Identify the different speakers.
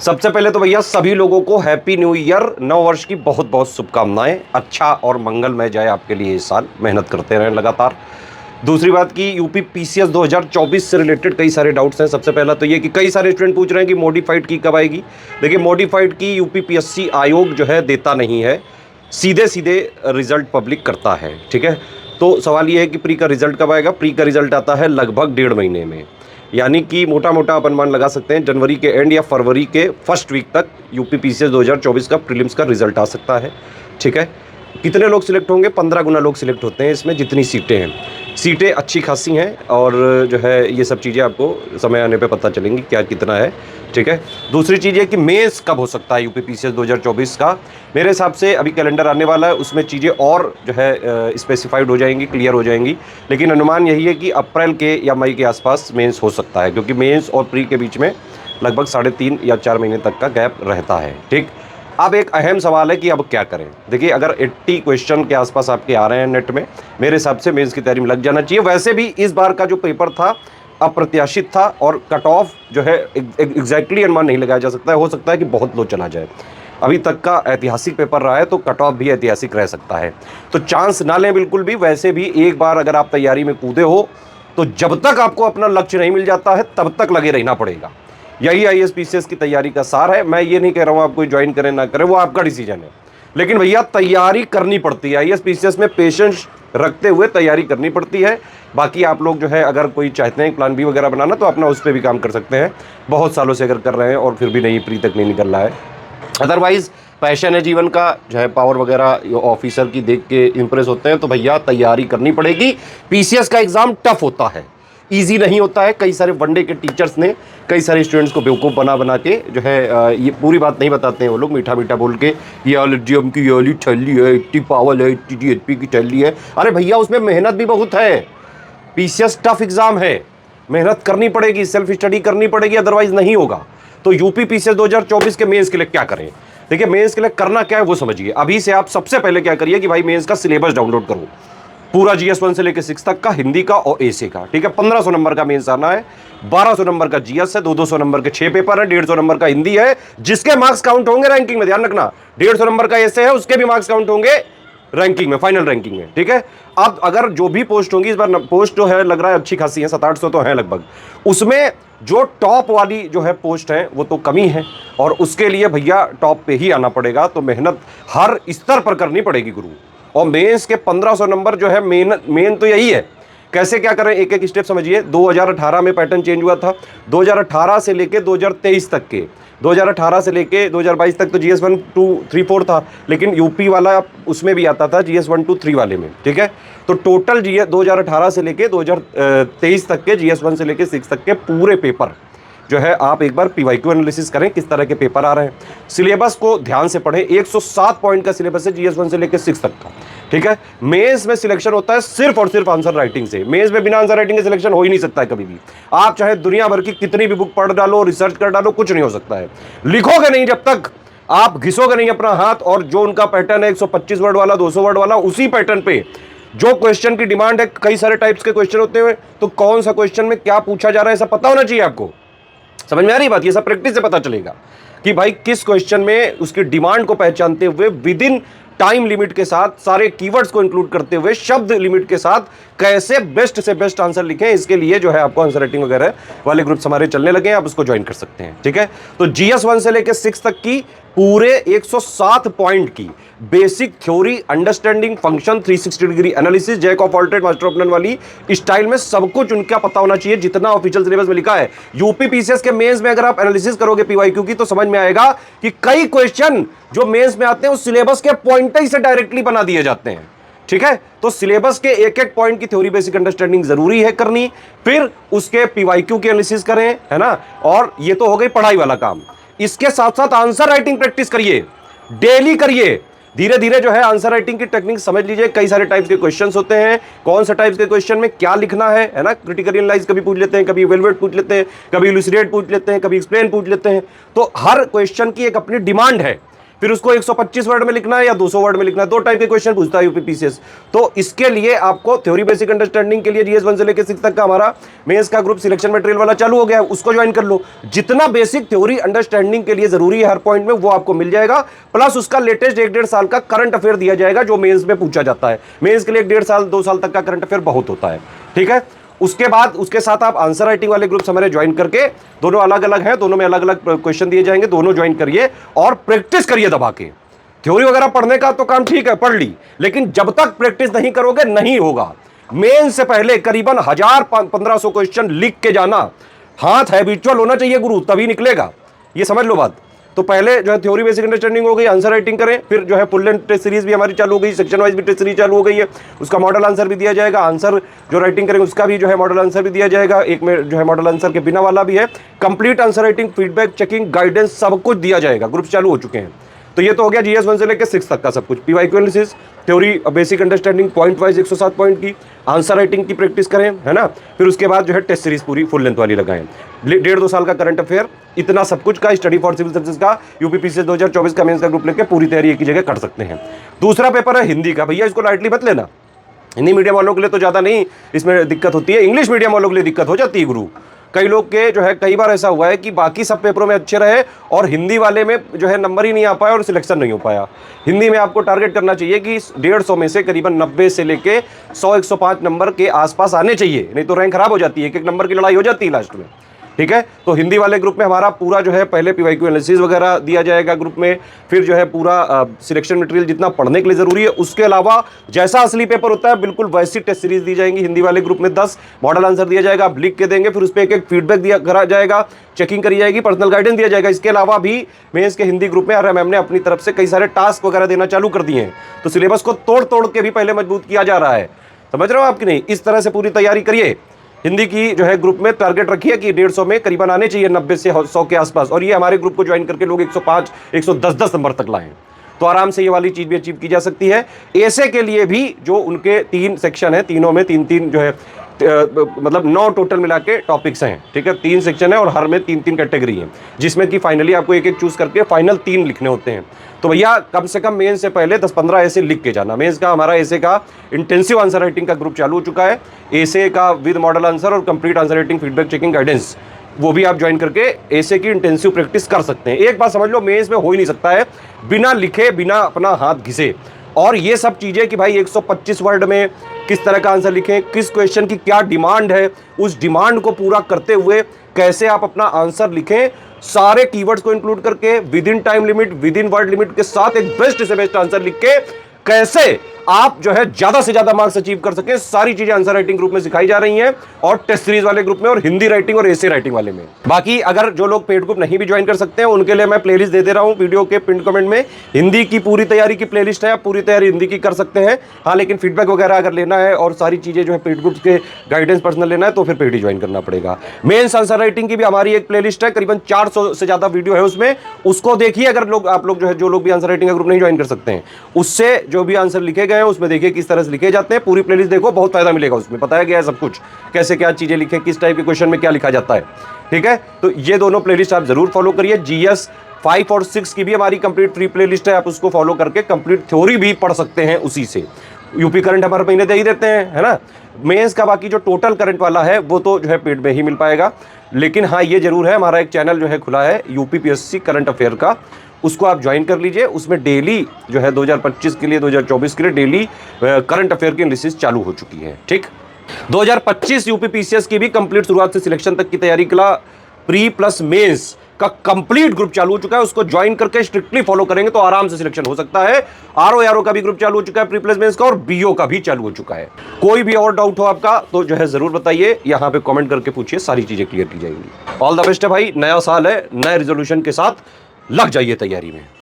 Speaker 1: सबसे पहले तो भैया सभी लोगों को हैप्पी न्यू ईयर, नव वर्ष की बहुत बहुत शुभकामनाएं। अच्छा और मंगलमय जाए आपके लिए ये साल, मेहनत करते रहें लगातार। दूसरी बात की यूपी पीसीएस 2024 से रिलेटेड कई सारे डाउट्स हैं। सबसे पहला तो ये कि कई सारे स्टूडेंट पूछ रहे हैं कि मॉडिफाइड की कब आएगी। देखिए, मॉडिफाइड की यूपी पीएससी आयोग जो है देता नहीं है, सीधे सीधे रिजल्ट पब्लिक करता है। ठीक है, तो सवाल ये है कि प्री का रिजल्ट कब आएगा। प्री का रिजल्ट आता है लगभग 1.5 महीने में, यानी कि मोटा मोटा आप अनुमान लगा सकते हैं जनवरी के एंड या फरवरी के फर्स्ट वीक तक यूपी पीसीएस 2024 का प्रीलिम्स का रिजल्ट आ सकता है। ठीक है, कितने लोग सिलेक्ट होंगे? 15 गुना लोग सिलेक्ट होते हैं इसमें, जितनी सीटें हैं। सीटें अच्छी खासी हैं और जो है ये सब चीज़ें आपको समय आने पे पता चलेंगी क्या कितना है। ठीक है, दूसरी चीज़ ये कि मेंस कब हो सकता है यूपी पीसीएस 2024 का। मेरे हिसाब से अभी कैलेंडर आने वाला है, उसमें चीज़ें और जो है स्पेसिफाइड हो जाएंगी, क्लियर हो जाएंगी। लेकिन अनुमान यही है कि अप्रैल के या मई के आसपास मेंस हो सकता है, क्योंकि मेंस और प्री के बीच में लगभग 3.5 या 4 महीने तक का गैप रहता है। ठीक, अब एक अहम सवाल है कि अब क्या करें। देखिए, अगर 80 क्वेश्चन के आसपास आपके आ रहे हैं नेट में, मेरे हिसाब से मेंस की तैयारी में लग जाना चाहिए। वैसे भी इस बार का जो पेपर था अप्रत्याशित था और कट ऑफ जो है एग्जैक्टली अनुमान नहीं लगाया जा सकता है। हो सकता है कि बहुत लो चला जाए। अभी तक का ऐतिहासिक पेपर रहा है तो कट ऑफ भी ऐतिहासिक रह सकता है, तो चांस ना लें बिल्कुल भी। वैसे भी एक बार अगर आप तैयारी में कूदे हो तो जब तक आपको अपना लक्ष्य नहीं मिल जाता है तब तक लगे रहना पड़ेगा। यही आईएएस पीसीएस की तैयारी का सार है। मैं ये नहीं कह रहा हूँ आप कोई ज्वाइन करें ना करें, वो आपका डिसीजन है, लेकिन भैया तैयारी करनी पड़ती है। आईएएस पीसीएस में पेशेंस रखते हुए तैयारी करनी पड़ती है। बाकी आप लोग जो है अगर कोई चाहते हैं प्लान बी वगैरह बनाना तो अपना उस पर भी काम कर सकते हैं। बहुत सालों से अगर कर रहे हैं और फिर भी नहीं, प्री तक नहीं निकल रहा है। अदरवाइज पैशन है जीवन का, जो है पावर वगैरह ऑफिसर की देख के इंप्रेस होते हैं, तो भैया तैयारी करनी पड़ेगी। पीसीएस का एग्जाम टफ होता है, इजी नहीं होता है। कई सारे वनडे के टीचर्स ने कई सारे स्टूडेंट्स को बेवकूफ़ बना बना के जो है ये पूरी बात नहीं बताते हैं वो लोग, मीठा मीठा बोल के ये ऑलरेडी की वाली ठल्ली है, इतनी पावर है, इतनी डीएचपी की ठल्ली है। अरे भैया, उसमें मेहनत भी बहुत है। पीसीएस टफ एग्जाम है, मेहनत करनी पड़ेगी, सेल्फ स्टडी करनी पड़ेगी, अदरवाइज नहीं होगा। तो यूपी पीसीएस 2024 के मेंस के लिए क्या करें? देखिए, मेंस के लिए करना क्या है वो समझिए। अभी से आप सबसे पहले क्या करिए कि भाई मेंस का सिलेबस डाउनलोड करो, पूरा जीएस 1 से लेकर 6 तक का, हिंदी का और एसे का। ठीक है, 1500 नंबर का मेंस आना है, 1200 नंबर का जीएस है, 200 नंबर के 6 पेपर है, 150 नंबर का हिंदी है, जिसके मार्क्स काउंट होंगे रैंकिंग में, ध्यान रखना। 150 नंबर का एसे है, उसके भी मार्क्स काउंट होंगे रैंकिंग में, फाइनल रैंकिंग में। ठीक है, अब अगर जो भी पोस्ट होंगी, इस बार पोस्ट जो है लग रहा है अच्छी खासी है, 700-800 तो है लगभग। उसमें जो टॉप वाली जो है पोस्ट है वो तो कमी है, और उसके लिए भैया टॉप पे ही आना पड़ेगा। तो मेहनत हर स्तर पर करनी पड़ेगी गुरु। और मेंस के 1500 नंबर जो है मेन तो यही है। कैसे क्या करें, एक एक स्टेप समझिए। 2018 में पैटर्न चेंज हुआ था, 2018 से लेके 2023 तक के, 2018 से लेके 2022 तक तो जीएस 1 2 3 4 था, लेकिन यूपी वाला उसमें भी आता था जीएस 1 2 3 वाले में। ठीक है, तो टोटल जीएस 2018 से लेके 2023 तक के, जीएस 1 से लेके 6 तक के पूरे पेपर जो है आप एक बार पीवाईक्यू एनालिसिस करें, किस तरह के पेपर आ रहे हैं। सिलेबस को ध्यान से पढ़ें। 107 पॉइंट का सिलेबस है जीएस 1 से लेकर 6 तक का। ठीक है, मेंस में सिलेक्शन होता है सिर्फ और सिर्फ आंसर राइटिंग से। मेंस में बिना आंसर राइटिंग के सिलेक्शन हो ही नहीं सकता है कभी भी। आप चाहे दुनिया भर की कितनी भी बुक पढ़ डालो, रिसर्च कर डालो, कुछ नहीं हो सकता है। लिखोगे नहीं जब तक, आप घिसोगे नहीं अपना हाथ, और जो उनका पैटर्न है 125 वर्ड वाला, 200 वर्ड वाला, उसी पैटर्न पे जो क्वेश्चन की डिमांड है, कई सारे टाइप्स के क्वेश्चन होते हैं, तो कौन सा क्वेश्चन में क्या पूछा जा रहा है सब पता होना चाहिए आपको। समझ में आ रही बात? ये सब प्रैक्टिस से पता चलेगा कि भाई किस क्वेश्चन में उसकी डिमांड को पहचानते हुए, विद इन टाइम लिमिट के साथ, सारे कीवर्ड्स को इंक्लूड करते हुए, शब्द लिमिट के साथ कैसे बेस्ट से बेस्ट आंसर लिखें। इसके लिए जो है आपको आंसर राइटिंग वगैरह वाले ग्रुप्स हमारे चलने लगे हैं, आप उसको ज्वाइन कर सकते हैं। ठीक है, तो जीएस 1 से लेकर 6 तक की पूरे 107 पॉइंट की basic theory, understanding, function, 360 degree analysis, jack of all trade master of none वाली स्टाइल में सब कुछ उनका पता होना चाहिए, जितना ऑफिशियल सिलेबस में लिखा है। यूपी पीसीएस के मेंस में अगर आप एनालिसिस करोगे पीवाईक्यू की, तो समझ में आएगा कि कई क्वेश्चन जो मेंस में आते हैं उस सिलेबस के पॉइंट ही से डायरेक्टली बना दिए जाते हैं। ठीक है, तो सिलेबस के एक एक पॉइंट की थ्योरी, बेसिक अंडरस्टैंडिंग जरूरी है करनी, फिर उसके पीवाईक्यू की एनालिसिस करें, है ना। और ये तो हो गई पढ़ाई वाला काम। इसके साथ साथ आंसर राइटिंग प्रैक्टिस करिए, डेली करिए। धीरे धीरे जो है आंसर राइटिंग की टेक्निक समझ लीजिए। कई सारे टाइप्स के क्वेश्चंस होते हैं, कौन सा टाइप्स के क्वेश्चन में क्या लिखना है ना। क्रिटिकल एनालाइज कभी पूछ लेते हैं, कभी इवैल्यूएट पूछ लेते हैं, कभी इलुसिडेट पूछ लेते हैं, कभी एक्सप्लेन पूछ लेते हैं। तो हर क्वेश्चन की एक अपनी डिमांड है फिर उसको 125 वर्ड में लिखना है या 200 वर्ड में लिखना है, 2 टाइप के क्वेश्चन पूछता है यूपीपीसीएस। तो इसके लिए आपको थ्योरी बेसिक अंडरस्टैंडिंग के लिए जीएस 1 से लेकर 6 तक का हमारा मेंस का ग्रुप सिलेक्शन मटेरियल वाला चालू हो गया है, उसको ज्वाइन कर लो। जितना बेसिक थ्योरी अंडरस्टैंडिंग के लिए जरूरी है हर पॉइंट में, वो आपको मिल जाएगा। प्लस उसका लेटेस्ट 1-1.5 साल का करंट अफेयर दिया जाएगा जो मेंस में पूछा जाता है। मेंस के लिए 1-1.5 साल 2 साल तक का करंट अफेयर बहुत होता है, ठीक है। उसके बाद उसके साथ आप आंसर राइटिंग वाले ग्रुप्स हमारे ज्वाइन करके, दोनों अलग अलग हैं, दोनों में अलग अलग क्वेश्चन दिए जाएंगे, दोनों ज्वाइन करिए और प्रैक्टिस करिए दबा के। थ्योरी वगैरह पढ़ने का तो काम ठीक है, पढ़ ली, लेकिन जब तक प्रैक्टिस नहीं करोगे नहीं होगा। मेन से पहले करीबन 1000-1500 क्वेश्चन लिख के जाना, हाथ हैबिचुअल होना चाहिए गुरु, तभी निकलेगा, ये समझ लो बात। तो पहले जो है थ्योरी बेसिक अंडरस्टैंडिंग हो गई, आंसर राइटिंग करें, फिर जो है फुल लेंथ टेस्ट सीरीज भी हमारी चालू हो गई, सेक्शन वाइज भी टेस्ट सीरीज चालू हो गई है, उसका मॉडल आंसर भी दिया जाएगा, आंसर जो राइटिंग करेंगे उसका भी जो है मॉडल आंसर भी दिया जाएगा, एक में जो है मॉडल आंसर के बिना वाला भी है, complete answer writing, feedback, checking, guidance सब कुछ दिया जाएगा, ग्रुप चालू हो चुके हैं। तो ये तो हो गया जीएस 1 से लेकर 6 तक का सब कुछ, PYQ analysis, theory basic understanding point wise 107 point की, आंसर राइटिंग की प्रैक्टिस करें, है ना। फिर उसके बाद जो है टेस्ट सीरीज पूरी फुल लेंथ वाली लगाएं, 1.5-2 साल का करंट अफेयर, इतना सब कुछ का स्टडी फॉर सिविल सर्विसेज का यूपीपीसीएस 2024 का मेंस का ग्रुप लेके पूरी तैयारी एक ही जगह कर सकते हैं। दूसरा पेपर है हिंदी का, भैया इसको लाइटली मत लेना। हिंदी मीडियम वालों के लिए तो ज़्यादा नहीं इसमें दिक्कत होती है, इंग्लिश मीडियम वालों के लिए दिक्कत हो जाती है गुरु। कई लोग के जो है कई बार ऐसा हुआ है कि बाकी सब पेपरों में अच्छे रहे और हिंदी वाले में जो है नंबर ही नहीं आ पाया और सिलेक्शन नहीं हो पाया। हिंदी में आपको टारगेट करना चाहिए कि 150 में से करीबन 90 से लेके 100-105 नंबर के आसपास आने चाहिए, नहीं तो रैंक खराब हो जाती है, एक नंबर की लड़ाई हो जाती है लास्ट में, ठीक है। तो हिंदी वाले ग्रुप में हमारा पूरा जो है पहले पीवाईक्यू एनालिसिस वगैरह दिया जाएगा ग्रुप में, फिर जो है पूरा सिलेक्शन मटेरियल जितना पढ़ने के लिए जरूरी है, उसके अलावा जैसा असली पेपर होता है बिल्कुल वैसी टेस्ट सीरीज दी जाएंगी। हिंदी वाले ग्रुप में 10 मॉडल आंसर दिया जाएगा, आप लिख के देंगे, फिर उस पर एक फीडबैक दिया करा जाएगा, चेकिंग करी जाएगी, पर्सनल गाइडेंस दिया जाएगा। इसके अलावा भी मेंस के हिंदी ग्रुप में आरएमएम ने अपनी तरफ से कई सारे टास्क वगैरह देना चालू कर दिए हैं, तो सिलेबस को तोड़ तोड़ के भी पहले मजबूत किया जा रहा है, समझ रहे हो आपकी नहीं। इस तरह से पूरी तैयारी करिए। हिंदी की जो है ग्रुप में टारगेट रखिए कि 150 में करीबन आने चाहिए 90 से 100 के आसपास, और ये हमारे ग्रुप को ज्वाइन करके लोग 105, 110 नंबर तक लाएं, तो आराम से ये वाली चीज भी अचीव की जा सकती है। ऐसे के लिए भी जो उनके 3 सेक्शन है, तीनों में 3-3 जो है मतलब 9 टोटल मिला के टॉपिक्स हैं, ठीक है। 3 सेक्शन है और हर में 3-3 कैटेगरी है, जिसमें कि फाइनली आपको एक चूज करके फाइनल 3 लिखने होते हैं। तो भैया कम से कम मेंस से पहले 10-15 ऐसे लिख के जाना। मेंस का हमारा ऐसे का इंटेंसिव आंसर राइटिंग का ग्रुप चालू हो चुका है, ऐसे का विद मॉडल आंसर और complete answer writing, feedback, checking, guidance, वो भी आप ज्वाइन करके ऐसे की इंटेंसिव प्रैक्टिस कर सकते हैं। एक बात समझ लो, मेंस में हो ही नहीं सकता है बिना लिखे, बिना अपना हाथ घिसे। और ये सब चीजें कि भाई 125 वर्ड में किस तरह का आंसर लिखें, किस क्वेश्चन की क्या डिमांड है, उस डिमांड को पूरा करते हुए कैसे आप अपना आंसर लिखें, सारे कीवर्ड्स को इंक्लूड करके with in time limit, with in word limit के साथ एक बेस्ट से बेस्ट आंसर लिख के कैसे आप जो है ज्यादा से ज्यादा मार्क्स अचीव कर सके, सारी चीजें आंसर राइटिंग ग्रुप में सिखाई जा रही हैं, और टेस्ट सीरीज वाले ग्रुप में और हिंदी राइटिंग और एसे राइटिंग वाले में। बाकी अगर जो लोग पेड ग्रुप नहीं भी ज्वाइन कर सकते हैं उनके लिए मैं प्लेलिस्ट दे दे रहा हूं वीडियो के पिन कमेंट में। हिंदी की पूरी तैयारी की प्लेलिस्ट है, आप पूरी तैयारी हिंदी की कर सकते हैं। हाँ, लेकिन फीडबैक वगैरह अगर लेना है और सारी चीजें जो है पेड ग्रुप के गाइडेंस पर्सनल लेना है तो फिर पेड ही ज्वाइन करना पड़ेगा। मेंस आंसर राइटिंग की भी हमारी एक प्लेलिस्ट है, करीबन 400 से ज्यादा वीडियो है उसमें, उसको देखिए। अगर लोग आप लोग जो है जो लोग भी आंसर राइटिंग का ग्रुप नहीं ज्वाइन कर सकते हैं, उससे जो भी आंसर लिखे गए हैं उसमें देखिए किस तरह से लिखे जाते हैं, पूरी प्लेलिस्ट देखो, बहुत फायदा मिलेगा। उसमें बताया गया है सब कुछ, कैसे क्या चीजें लिखें, किस टाइप के क्वेश्चन में क्या लिखा जाता है, ठीक है। तो ये दोनों प्लेलिस्ट आप जरूर फॉलो करिए। जीएस 5 और 6 की भी हमारी कंप्लीट फ्री प्लेलिस्ट है, आप उसको फॉलो करके कंप्लीट थ्योरी भी पढ़ सकते हैं उसी से। यूपी करंट हमारे महीने दे ही देते हैं, है ना। मेंस का बाकी जो टोटल करंट वाला है वो तो जो है पेड में ही मिल पाएगा, लेकिन हाँ ये जरूर है हमारा एक चैनल जो है खुला है यूपीपीएससी करंट अफेयर का, उसको आप ज्वाइन कर लीजिए। उसमें डेली जो है 2025 के लिए 2024 के लिए डेली करंट अफेयर की एनालिसिस चालू हो चुकी है, ठीक। 2025 यूपीपीसीएस की भी कंप्लीट शुरुआत से सिलेक्शन तक की तैयारी के लिए प्री प्लस मेंस का कंप्लीट ग्रुप चालू हो चुका है, उसको ज्वाइन करके स्ट्रिक्टली फॉलो करेंगे तो आराम से सिलेक्शन हो सकता है। आरओ का भी ग्रुप चालू हो चुका है, प्री प्लस मेंस का, और बीओ का भी चालू हो चुका है। कोई भी और डाउट हो आपका तो जो है जरूर बताइए, यहां पे कमेंट करके पूछिए, सारी चीजें क्लियर की जाएंगी। ऑल द बेस्ट है भाई, नया साल है, नए रिजोल्यूशन के साथ लग जाइए तैयारी में।